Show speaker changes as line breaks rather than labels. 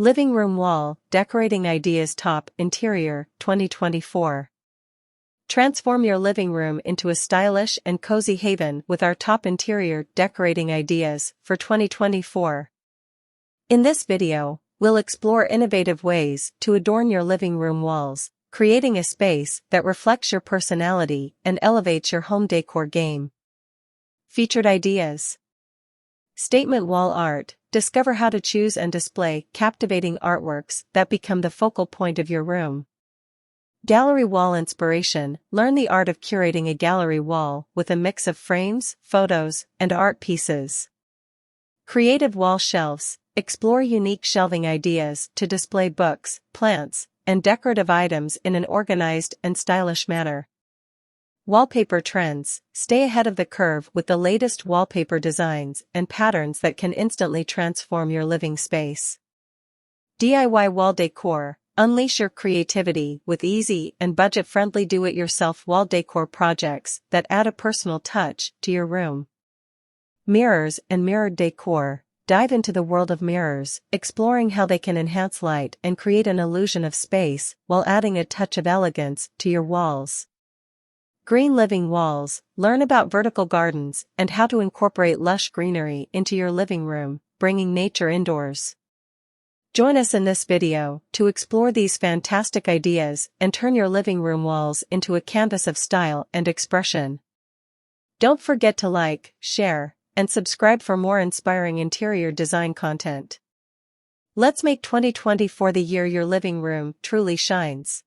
Living room wall, decorating ideas top interior, 2024. Transform your living room into a stylish and cozy haven with our top interior decorating ideas for 2024. In this video, we'll explore innovative ways to adorn your living room walls, creating a space that reflects your personality and elevates your home decor game. Featured ideas. Statement wall art. Discover how to choose and display captivating artworks that become the focal point of your room. Gallery wall inspiration. Learn the art of curating a gallery wall with a mix of frames, photos, and art pieces. Creative wall shelves. Explore unique shelving ideas to display books, plants, and decorative items in an organized and stylish manner. Wallpaper trends. Stay ahead of the curve with the latest wallpaper designs and patterns that can instantly transform your living space. DIY wall decor. Unleash your creativity with easy and budget-friendly do-it-yourself wall decor projects that add a personal touch to your room. Mirrors and mirrored decor. Dive into the world of mirrors, exploring how they can enhance light and create an illusion of space while adding a touch of elegance to your walls. Green living walls. Learn about vertical gardens and how to incorporate lush greenery into your living room, bringing nature indoors. Join us in this video to explore these fantastic ideas and turn your living room walls into a canvas of style and expression. Don't forget to like, share, and subscribe for more inspiring interior design content. Let's make 2024 the year your living room truly shines.